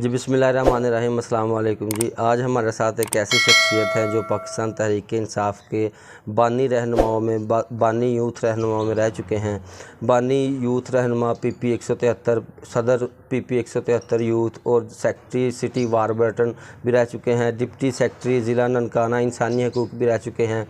जी बिस्मिल्लाहिर्रहमानिर्रहीम, अस्सलाम वालेकुम जी। आज हमारे साथ एक ऐसी शख्सियत है जो पाकिस्तान तहरीक इंसाफ के बानी रहनुमाओं में बानी यूथ रहनुमाओं में रह चुके हैं। बानी यूथ रहनुमा PP 173, सदर PP 173 यूथ और सेक्रेटरी सिटी वारबर्टन भी रह चुके हैं। डिप्टी सेक्रेटरी ज़िला ननकाना इंसानी हकूक़ भी रह चुके हैं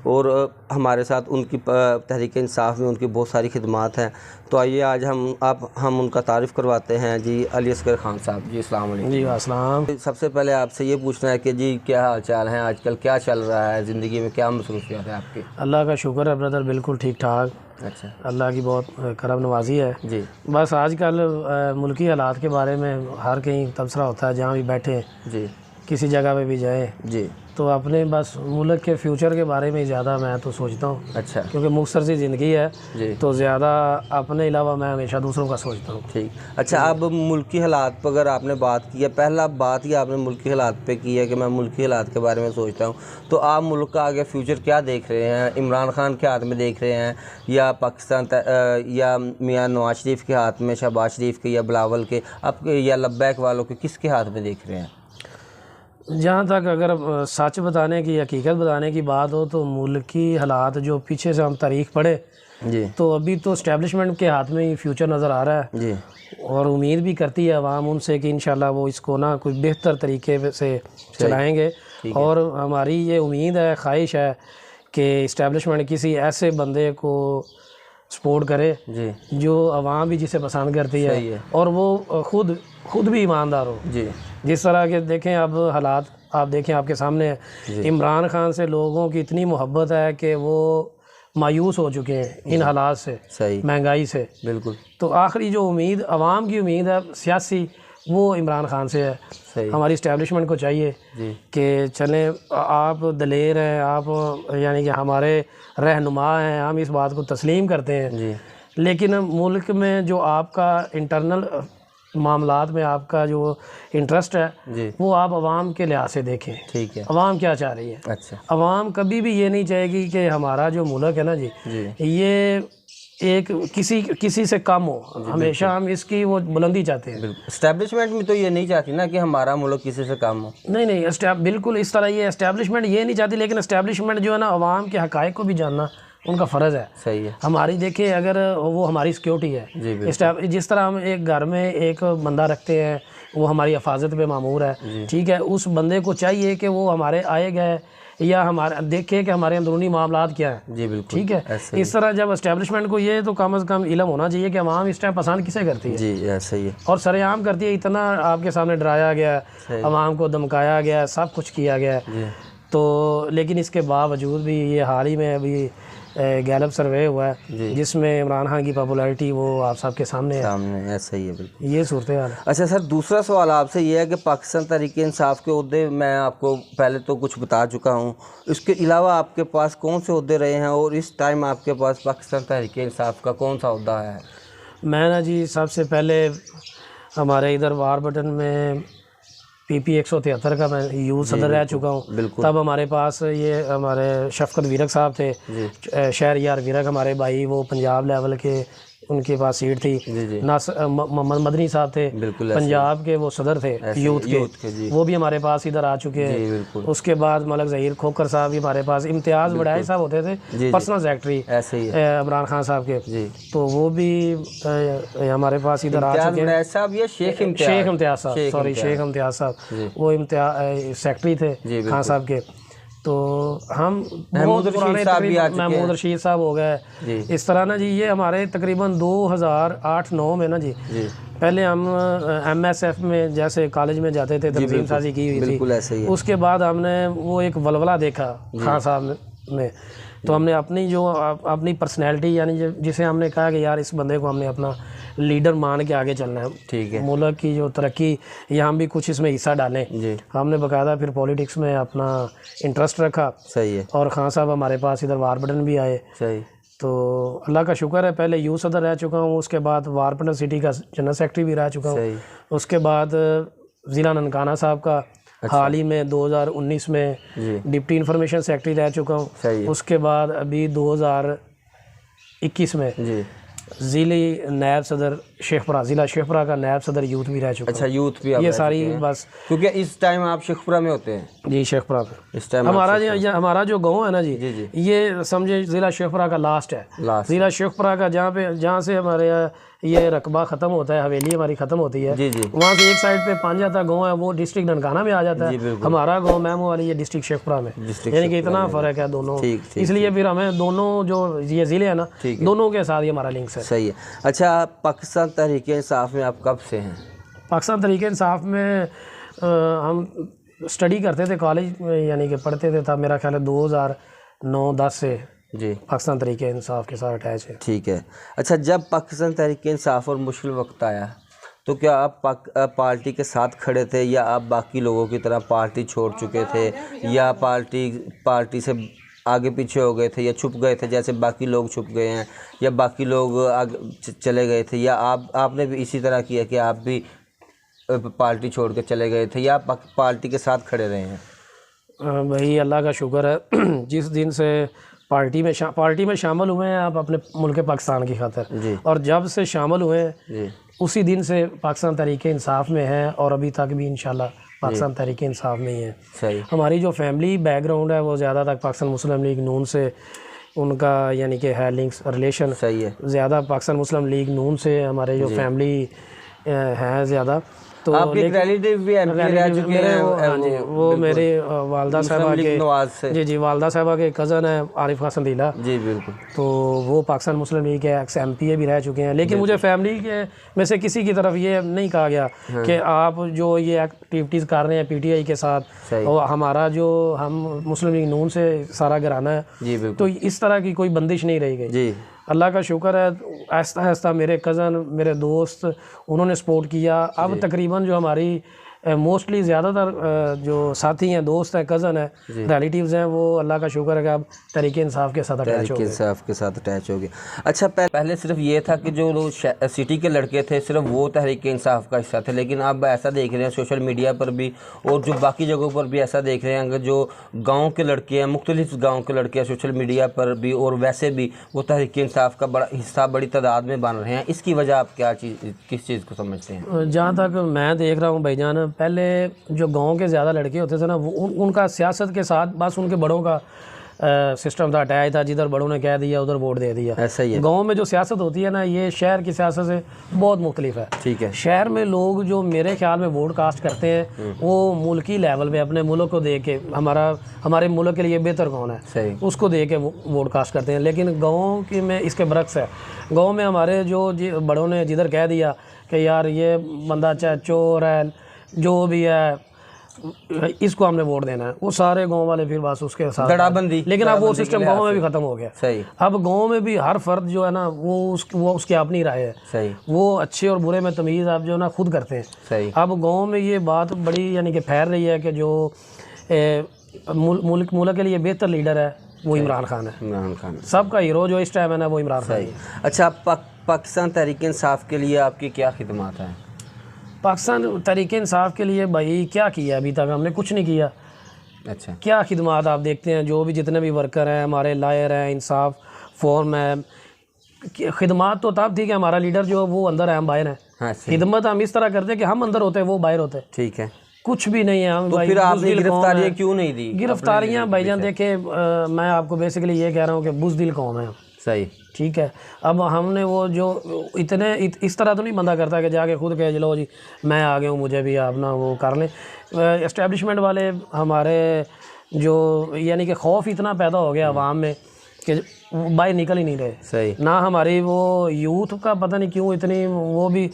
और हमारे साथ उनकी तहरीक इंसाफ में उनकी बहुत सारी खिदमात हैं। तो आइए आज हम उनका तारीफ़ करवाते हैं। जी अली असगर खान साहब, जी अस्सलाम वालेकुम। जी अस्सलाम। सबसे पहले आपसे ये पूछना है कि जी क्या हाल चाल है, आजकल क्या चल रहा है, ज़िंदगी में क्या मसरूफियत है आपकी? अल्लाह का शुक्र है ब्रदर, बिल्कुल ठीक ठाक। अच्छा, अल्लाह की बहुत करम नवाजी है जी बस। आजकल मुल्की हालात के बारे में हर कहीं तबसरा होता है, जहाँ भी बैठे जी किसी जगह पे भी जाए जी। तो अपने बस मुल्क के फ्यूचर के बारे में ज़्यादा मैं तो सोचता हूँ। अच्छा, क्योंकि मुख्तसर सी ज़िंदगी है जी तो ज़्यादा अपने अलावा मैं हमेशा दूसरों का सोचता हूँ। ठीक। अच्छा, अब मुल्की हालात पर अगर आपने बात की है, पहला बात ही आपने मुल्की हालात पे की है कि मैं मुल्की हालात के बारे में सोचता हूँ, तो आप मुल्क का आगे फ्यूचर क्या देख रहे हैं? इमरान खान के हाथ में देख रहे हैं या पाकिस्तान या मियाँ नवाज शरीफ के हाथ में, शहबाज शरीफ के या बिलावल के, अब या लब्बैक वालों के, किसके हाथ में देख रहे हैं? जहाँ तक अगर सच बताने की, हकीकत बताने की बात हो तो मुल्की हालात जो पीछे से हम तारीख पढ़े जी तो अभी तो इस्टेब्लिशमेंट के हाथ में ही फ्यूचर नज़र आ रहा है जी। और उम्मीद भी करती है आवाम उनसे कि इंशाल्लाह वो इसको ना कोई बेहतर तरीके से चलाएंगे। और हमारी ये उम्मीद है, ख्वाहिश है कि इस्टेब्लिशमेंट किसी ऐसे बंदे को सपोर्ट करे जी जो आवाम भी जिसे पसंद करती है और वो खुद भी ईमानदार हो। जी। जिस तरह के देखें अब हालात आप देखें आपके सामने है, इमरान खान से लोगों की इतनी मोहब्बत है कि वो मायूस हो चुके हैं इन हालात से, सही, महंगाई से। बिल्कुल। तो आखिरी जो उम्मीद आवाम की उम्मीद है सियासी, वो इमरान खान से है। सही। हमारी इस्टेब्लिशमेंट को चाहिए कि चलें, आप दलेर हैं, आप यानी कि हमारे रहनुमा हैं, हम इस बात को तस्लीम करते हैं जी। लेकिन मुल्क में जो आपका इंटरनल मामलात में आपका जो इंटरेस्ट है वो आप आवाम के लिहाज से देखें। ठीक है। आवाम क्या चाह रही है? अच्छा। आवाम कभी भी ये नहीं चाहेगी कि हमारा जो मुल्क है ना जी ये एक किसी से कम हो। हमेशा हम इसकी वो बुलंदी चाहते हैं। एस्टेब्लिशमेंट में तो ये नहीं चाहती ना कि हमारा मुल्क किसी से कम हो। नहीं, बिल्कुल इस तरह ये एस्टेब्लिशमेंट ये नहीं चाहती, लेकिन एस्टेब्लिशमेंट जो है ना आवाम के हक़ाइक़ को भी जानना उनका फ़र्ज़ है। सही है। हमारी देखिए, अगर वो हमारी सिक्योरिटी है, जिस तरह हम एक घर में एक बंदा रखते हैं वो हमारी हिफाजत पे मामूर है, ठीक है, उस बंदे को चाहिए कि वो हमारे आए गए या हमारे देखे कि हमारे अंदरूनी मामलात क्या है। जी बिल्कुल, ठीक है। इस तरह जब एस्टेब्लिशमेंट को ये तो कम से कम इल्म होना चाहिए कि अवाम इस टाइम पसंद किसे करती है। जी ऐसा ही है। और सरेआम करती है, इतना आपके सामने डराया गया, अवाम को धमकाया गया, सब कुछ किया गया। तो लेकिन इसके बावजूद भी ये हाल ही में अभी गैलप सर्वे हुआ है जिसमें इमरान खान की पॉपुलैरिटी वो आप सबके सामने है। ऐसा ही है, बिल्कुल ये सूरत हाल है। अच्छा सर, दूसरा सवाल आपसे ये है कि पाकिस्तान तहरीक इंसाफ के ओहदे मैं आपको पहले तो कुछ बता चुका हूँ, इसके अलावा आपके पास कौन से ओहदे रहे हैं और इस टाइम आपके पास पाकिस्तान तहरीक इंसाफ का कौन सा ओहदा है? मैं ना जी सबसे पहले हमारे इधर वारबर्टन में PP 173 का मैं यूथ सदर रह चुका हूँ। तब हमारे पास ये हमारे शफकत वीरक साहब थे, शहरयार वीरक हमारे भाई, वो पंजाब लेवल के उनके पास सीट थी। मोहम्मद मदनी साहब थे, पंजाब के वो सदर थे यूथ के, वो भी हमारे पास इधर आ चुके हैं। उसके बाद मलक ज़हीर खोखर साहब भी हमारे पास, इम्तियाज़ बड़ाई साहब होते थे पर्सनल सेक्रेटरी इमरान खान साहब के, तो वो भी हमारे पास इधर आ चुके हैं। शेख इम्तियाज़ साहब, सॉरी शेख इम्तियाज़ साहब, वो सेक्रेटरी थे खान साहब के। तो हम बहुत पुराने, महमूद रशीद साहब हो गए। इस तरह ना जी ये हमारे तकरीबन 2008-9 में ना जी पहले हम MSF में जैसे कॉलेज में जाते थे, तंजीम साजी की हुई थी। उसके बाद हमने वो एक वलवला देखा खान साहब में, तो हमने अपनी पर्सनैलिटी यानी जिसे हमने कहा कि यार इस बंदे को हमने अपना लीडर मान के आगे चलना है। ठीक है। मुल्क की जो तरक्की या हम भी कुछ इसमें हिस्सा डालें। हमने बाकायदा फिर पॉलिटिक्स में अपना इंटरेस्ट रखा। सही है। और खान साहब हमारे पास इधर वारबर्टन भी आए। सही। तो अल्लाह का शुक्र है, पहले यूथ सदर रह चुका हूँ, उसके बाद वारबर्टन सिटी का जनरल सेक्रेटरी भी रह चुका हूँ। उसके बाद ज़िला ननकाना साहब का हाल ही में 2019 में डिप्टी इंफॉर्मेशन सेक्रेटरी रह चुका हूँ। उसके बाद अभी 2021 में ज़िले नायब सदर शेखपुरा, ज़िला शेखपुरा का नायब सदर यूथ भी रह चुका। अच्छा, यूथ भी आप ये रह सारी चुके हैं। बस, क्योंकि इस टाइम आप शेखपुरा में होते हैं। जी शेखपुरा में इस टाइम हमारा जो गांव है ना जी, जी। ये समझे ज़िला शेखपुरा का लास्ट है। लास्ट ज़िला शेखपुरा का जहाँ से हमारे ये रकबा ख़त्म होता है, हवेली हमारी ख़त्म होती है, जी जी। वहाँ से एक साइड पे पांजाता गांव है, वो डिस्ट्रिक्ट ननकाना में आ जाता है। हमारा गांव मैमो वाली ये डिस्ट्रिक्ट शेखपुरा में, यानी कि इतना फ़र्क है दोनों। इसलिए फिर हमें दोनों जो ये ज़िले हैं ना, दोनों के साथ ही हमारा लिंक्स है। सही है। अच्छा, पाकिस्तान तहरीक-ए-इंसाफ में आप कब से हैं? पाकिस्तान तहरीक-ए-इंसाफ में हम स्टडी करते थे कॉलेज में, यानी कि पढ़ते थे, तब मेरा ख्याल है 2009-10 से जी पाकिस्तान तहरीक-ए-इंसाफ के साथ अटैच है। ठीक है। अच्छा, जब पाकिस्तान तहरीक-ए-इंसाफ और मुश्किल वक्त आया तो क्या आप पार्टी के साथ खड़े थे, या आप बाकी लोगों की तरह पार्टी छोड़ चुके थे, या पार्टी से आगे पीछे हो गए थे, या छुप गए थे जैसे बाकी लोग छुप गए हैं, या बाकी लोग आगे चले गए थे, या आपने भी इसी तरह किया कि आप भी पार्टी छोड़ के चले गए थे, या पार्टी के साथ खड़े रहे हैं? भाई अल्लाह का शुक्र है, जिस दिन से पार्टी में शामिल हुए हैं आप अपने मुल्क पाकिस्तान की खातिर, और जब से शामिल हुए हैं उसी दिन से पाकिस्तान तहरीक-ए-इंसाफ में है, और अभी तक भी इंशाल्लाह पाकिस्तान तहरीक-ए-इंसाफ में ही है। सही। हमारी जो फैमिली बैकग्राउंड है वो ज़्यादा तक पाकिस्तान मुस्लिम लीग नून से उनका यानी कि है लिंक्स रिलेशन। सही है। ज़्यादा पाकिस्तान मुस्लिम लीग नून से हमारे जो फैमिली हैं ज़्यादा, तो आपके रिलेटिव भी एमपी रह चुके हैं। वो मेरे वालदा साहबा के नवाज से, जी वालदा साहबा के कज़न है आरिफ हसन दीला। जी बिल्कुल। तो वो पाकिस्तान मुस्लिम लीग के एक्स एमपी भी रह चुके हैं, लेकिन मुझे फैमिली के में से किसी की तरफ ये नहीं कहा गया कि आप जो ये एक्टिविटीज़ कर रहे हैं पीटीआई के साथ, और हमारा जो हम मुस्लिम लीग नून से सारा घराना है, जी बिल्कुल, तो इस तरह की कोई बंदिश नहीं रही गई। जी अल्लाह का शुक्र है, आहिस्ता आहिस्ता मेरे कज़न, मेरे दोस्त, उन्होंने सपोर्ट किया। अब तकरीबन जो हमारी मोस्टली ज़्यादातर जो साथी हैं, दोस्त हैं, कज़न हैं, रिलेटिव्स हैं, वो अल्लाह का शुक्र है कि अब तहरीक-ए-इंसाफ के साथ अटैच हो गए। तहरीक-ए-इंसाफ के साथ अटैच हो गए। अच्छा, पहले सिर्फ ये था कि जो लोग सिटी के लड़के थे सिर्फ वो तहरीक-ए-इंसाफ का हिस्सा थे, लेकिन अब ऐसा देख रहे हैं सोशल मीडिया पर भी और जो बाकी जगहों पर भी ऐसा देख रहे हैं कि जो गाँव के लड़के हैं, मुख्तलिफ गाँव के लड़के हैं, सोशल मीडिया पर भी और वैसे भी वो तहरीक-ए-इंसाफ का बड़ा हिस्सा बड़ी तादाद में बन रहे हैं। इसकी वजह आप किस चीज़ को समझते हैं? जहाँ तक मैं देख रहा हूँ भाईजान, पहले जो गांव के ज़्यादा लड़के होते थे ना, वो उनका सियासत के साथ बस उनके बड़ों का सिस्टम था, अटैच था, जिधर बड़ों ने कह दिया उधर वोट दे दिया। ऐसा ही है। गांव में जो सियासत होती है ना, ये शहर की सियासत से बहुत मुख्तलिफ है। ठीक है। शहर में लोग जो मेरे ख्याल में वोट कास्ट करते हैं वो मुल्की लेवल पे अपने मुल्क को देख के, हमारे मुल्क के लिए बेहतर कौन है, सही, उसको देख के वोट कास्ट करते हैं। लेकिन गाँव की में इसके बरक्स है। गाँव में हमारे जो बड़ों ने जिधर कह दिया कि यार ये बंदा चाहे चोर है, जो भी है, इसको हमने वोट देना है, वो सारे गांव वाले फिर बस उसके साथ दड़ाबंदी। लेकिन अब वो सिस्टम गांव में भी खत्म हो गया। सही। अब गांव में भी हर फर्द जो है ना वो उसकी अपनी राय है। सही। वो अच्छे और बुरे में तमीज़ आप जो ना खुद करते हैं। सही। अब गांव में ये बात बड़ी यानी कि फैल रही है कि जो मुल्क के लिए बेहतर लीडर है वो इमरान खान है। इमरान खान सबका हीरो जो इस टाइम है ना, वो इमरान खान है। अच्छा, पाकिस्तान तहरीक-ए-इंसाफ के लिए आपकी क्या खिदमत है? पाकिस्तान तहरीक-ए-इंसाफ के लिए भाई क्या किया, अभी तक हमने कुछ नहीं किया। अच्छा। क्या खिदमत आप देखते हैं, जो भी जितने भी वर्कर हैं, हमारे लायर हैं, इंसाफ फॉर्म है, खिदमत तो तब थी कि हमारा लीडर जो वो अंदर है, हम बाहर हैं। हाँ, खिदमत हम इस तरह करते हैं कि हम अंदर होते हैं, वो बाहर होते हैं। ठीक है। कुछ भी नहीं है। हम तो फिर आपने गिरफ्तारियाँ क्यों नहीं दी? गिरफ्तारियाँ भाईजान देखे, मैं आपको बेसिकली ये कह रहा हूँ कि बुज़दिल कौम है। सही। ठीक है। अब हमने वो जो इस तरह तो नहीं बंदा करता कि जाके खुद कहे चलो जी मैं आ गया हूँ, मुझे भी आप ना वो कर लें। एस्टेब्लिशमेंट वाले हमारे जो यानी कि खौफ इतना पैदा हो गया अवाम में कि बाहर निकल ही नहीं रहे। सही। ना हमारी वो यूथ का पता नहीं क्यों इतनी वो भी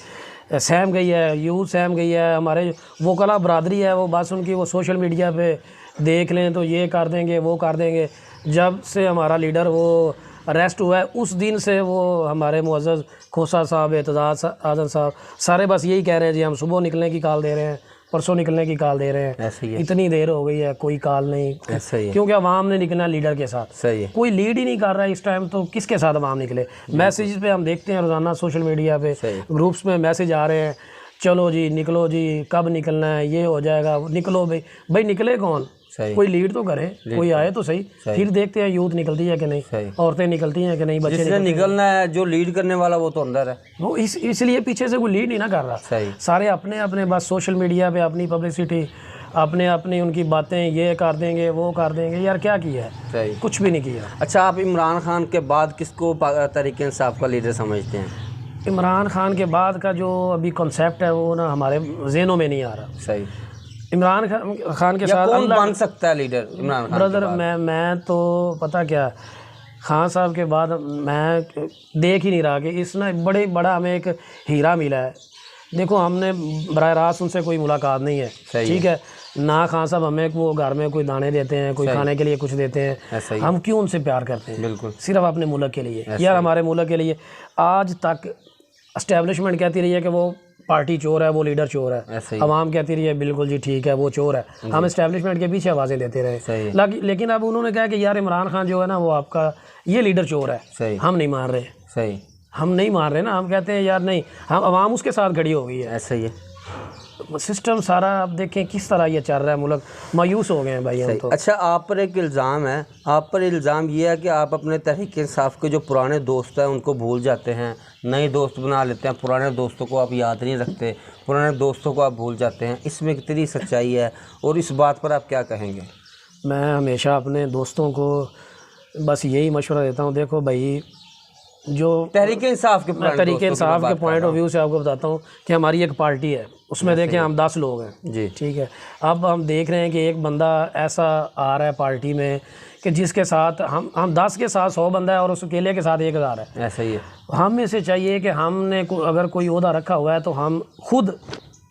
सहम गई है, यूथ सहम गई है। हमारे वो कला बरादरी है, वो बस उनकी वो सोशल मीडिया पे देख लें तो ये कर देंगे, वो कर देंगे। जब से हमारा लीडर वो अरेस्ट हुआ है उस दिन से वो हमारे मुअज़्ज़ज़ खोसा साहब, एतजाज़ आज़म साहब सारे बस यही कह रहे हैं जी हम सुबह निकलने की कॉल दे रहे हैं, परसों निकलने की कॉल दे रहे हैं। ऐसे ही है। इतनी देर हो गई है कोई कॉल नहीं। ऐसे ही है। क्योंकि अवाम ने निकलना लीडर के साथ। सही है। कोई लीड ही नहीं कर रहा है इस टाइम, तो किसके साथ अवाम निकले? मैसेज पे हम देखते हैं रोज़ाना सोशल मीडिया पे, ग्रुप्स में मैसेज आ रहे हैं चलो जी निकलो जी, कब निकलना है, ये हो जाएगा, निकलो भाई। भाई निकले कौन? कोई लीड तो करे, कोई आए तो सही। फिर देखते हैं यूथ निकलती है कि नहीं, औरतें निकलती हैं कि नहीं, बच्चे जिसने निकलना है, जो लीड करने वाला वो तो अंदर है, वो इसलिए पीछे से कोई लीड नहीं ना कर रहा। सारे अपने अपने बस सोशल मीडिया पे अपनी पब्लिसिटी, अपने अपनी उनकी बातें, ये कर देंगे वो कर देंगे। यार क्या किया है? कुछ भी नहीं किया। अच्छा, आप इमरान खान के बाद किसको तहरीक इंसाफ का लीडर समझते हैं? इमरान खान के बाद का जो अभी कॉन्सेप्ट है वो ना हमारे जहनों में नहीं आ रहा। सही। इमरान खान के साथ कौन बन सकता है लीडर इमरान खान? ब्रदर मैं तो पता क्या, खान साहब के बाद मैं देख ही नहीं रहा कि इसने बड़ा हमें एक हीरा मिला है। देखो हमने बराह रास्त उनसे कोई मुलाकात नहीं है, ठीक है ना। खान साहब हमें वो घर में कोई दाने देते हैं, कोई खाने के लिए कुछ देते हैं, हम क्यों उनसे प्यार करते हैं? बिल्कुल, सिर्फ अपने मुल्क के लिए। यार हमारे मुल्क के लिए आज तक एस्टेब्लिशमेंट कहती रही है कि वो पार्टी चोर है, वो लीडर चोर है। अवाम कहती रही है बिल्कुल जी ठीक है वो चोर है, हम एस्टेब्लिशमेंट के पीछे आवाज़ें देते रहे। लेकिन अब उन्होंने कहा कि यार इमरान खान जो है ना वो आपका ये लीडर चोर है, हम नहीं मान रहे। सही, हम नहीं मान रहे ना, हम कहते हैं यार नहीं, हम अवाम उसके साथ खड़ी हो गई है। ऐसा ही है सिस्टम सारा। आप देखें किस तरह ये चल रहा है, मुल्क मायूस हो गए हैं भाई हम तो। अच्छा, आप पर एक इल्ज़ाम है, आप पर इल्ज़ाम ये है कि आप अपने तहरीक इंसाफ के जो पुराने दोस्त हैं उनको भूल जाते हैं, नए दोस्त बना लेते हैं, पुराने दोस्तों को आप याद नहीं रखते, पुराने दोस्तों को आप भूल जाते हैं। इसमें कितनी सच्चाई है और इस बात पर आप क्या कहेंगे? मैं हमेशा अपने दोस्तों को बस यही मशवरा देता हूँ, देखो भाई जो तहरीक इंसाफ के पॉइंट ऑफ व्यू से आपको बताता हूँ कि हमारी एक पार्टी है, उसमें देखें हम 10 लोग हैं जी, ठीक है। अब हम देख रहे हैं कि एक बंदा ऐसा आ रहा है पार्टी में कि जिसके साथ हम 10 के साथ 100 बंदा है और उस अकेले के साथ 1000 है। ऐसा ही है। हमें से चाहिए कि हमने अगर कोई ओहदा रखा हुआ है तो हम खुद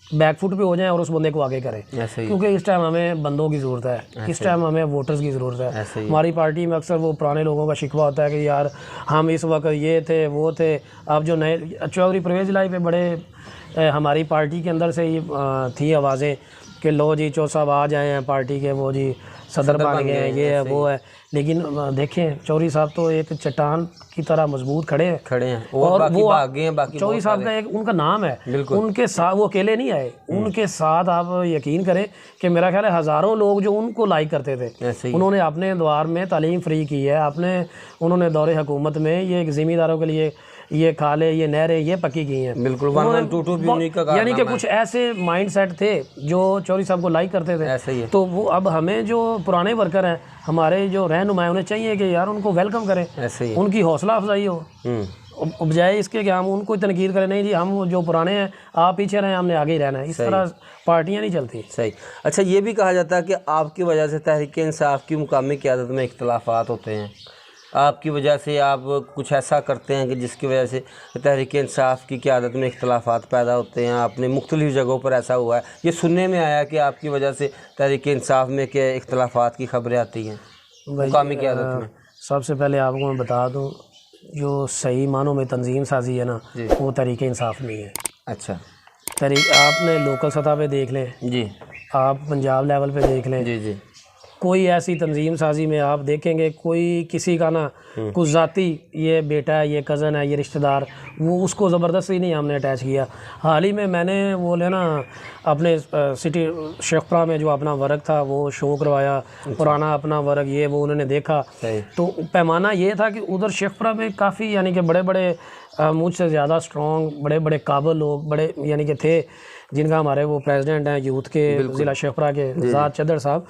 बैकफुट पे हो जाएं और उस बंदे को आगे करें, क्योंकि इस टाइम हमें बंदों की ज़रूरत है, इस टाइम हमें वोटर्स की ज़रूरत है। हमारी पार्टी में अक्सर वो पुराने लोगों का शिकवा होता है कि यार हम इस वक्त ये थे वो थे। अब जो नए चौधरी परवेज़ इलाही पे बड़े हमारी पार्टी के अंदर से ही थी आवाज़ें कि लो जी चौधरी साहब आ जाए हैं पार्टी के, वो जी सदर बन गए हैं, ये है वो है। लेकिन देखें चौधरी साहब तो एक चट्टान की तरह मजबूत खड़े हैं और वो चौधरी साहब का एक उनका नाम है, उनके साथ वो अकेले नहीं आए, उनके साथ आप यकीन करें कि मेरा ख्याल है हज़ारों लोग जो उनको लाइक करते थे, उन्होंने अपने द्वार में तालीम फ्री की है, उन्होंने दौरे हुकूमत में ये ज़मींदारों के लिए ये खाले, ये नहरें, ये पक्की की हैं। बिल्कुल, 1-1-2-2 भी उन्हीं का यानी कि कुछ ऐसे माइंड सेट थे जो चौधरी साहब को लाइक करते थे। ऐसा ही है। तो वो अब हमें जो पुराने वर्कर हैं, हमारे जो रहनुमा उन्हें चाहिए कि यार उनको वेलकम करें, ऐसे ही उनकी हौसला अफजाई हो, बजाय इसके कि हम उनको तनकीद करें। नहीं जी हम जो पुराने हैं आप पीछे रहें, हमने आगे ही रहना है। इस तरह पार्टियाँ नहीं चलती। सही। अच्छा, ये भी कहा जाता है कि आपकी वजह से तहरीक इंसाफ की मुकामी क़यादत में इख्तलाफात होते हैं, आपकी वजह से आप कुछ ऐसा करते हैं कि जिसकी वजह से तहरीक इंसाफ की क़यादत में इख्तलाफात पैदा होते हैं। आपने मुख्तलिफ़ जगहों पर ऐसा हुआ है, ये सुनने में आया कि आपकी वजह से तहरीक इंसाफ में के इख्तलाफात की खबरें आती हैं मुकामी क़यादत में। सबसे पहले आपको मैं बता दूँ, जो सही मानों में तंजीम साजी है ना, वो तहरीक इंसाफ नहीं है। अच्छा, आपने लोकल सतह पे देख लें जी, आप पंजाब लेवल पे देख लें जी जी, कोई ऐसी तंजीम साजी में आप देखेंगे कोई किसी का ना कुछ ज़ाती ये बेटा है, ये कज़न है, ये रिश्तेदार, वो उसको ज़बरदस्ती नहीं हमने अटैच किया। हाल ही में मैंने वो लेना अपने सिटी शेखपुरा में जो अपना वर्क था वो शो करवाया, पुराना अपना वर्क ये वो उन्होंने देखा। तो पैमाना ये था कि उधर शेखपुरा में काफ़ी यानी कि बड़े बड़े मुझसे ज़्यादा स्ट्रॉन्ग बड़े बड़े काबिल लोग बड़े यानी कि थे, जिनका हमारे वो प्रेसिडेंट हैं यूथ के ज़िला शेखपुरा के ज़ाद चद्दर साहब,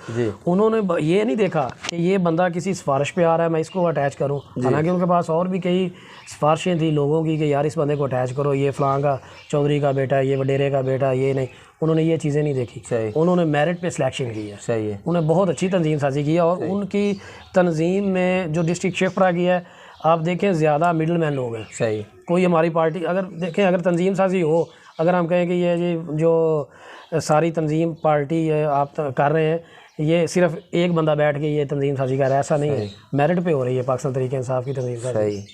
उन्होंने ये नहीं देखा कि ये बंदा किसी सिफारिश पे आ रहा है मैं इसको अटैच करूं। हालांकि उनके पास और भी कई सिफारिशें थी लोगों की कि यार इस बंदे को अटैच करो, ये फ़लाँ का चौधरी का बेटा है, ये वडेरे का बेटा, ये नहीं। उन्होंने ये चीज़ें नहीं देखी, उन्होंने मेरिट पे सिलेक्शन की है। सही है। उन्होंने बहुत अच्छी तंजीम साजी की है और उनकी तंजीम में जो डिस्ट्रिक्ट शेखपुरा की है आप देखें ज़्यादा मिडल मैन लोग हैं। सही। कोई हमारी पार्टी अगर देखें अगर तंजीम साजी हो, अगर हम कहें कि ये जी जो सारी तंजीम पार्टी आप कर रहे हैं ये सिर्फ एक बंदा बैठ के ये तंजीम साजी कर रहा है, ऐसा नहीं है, मेरिट पे हो रही है पाकिस्तान तहरीक इंसाफ की तंजीम साजी।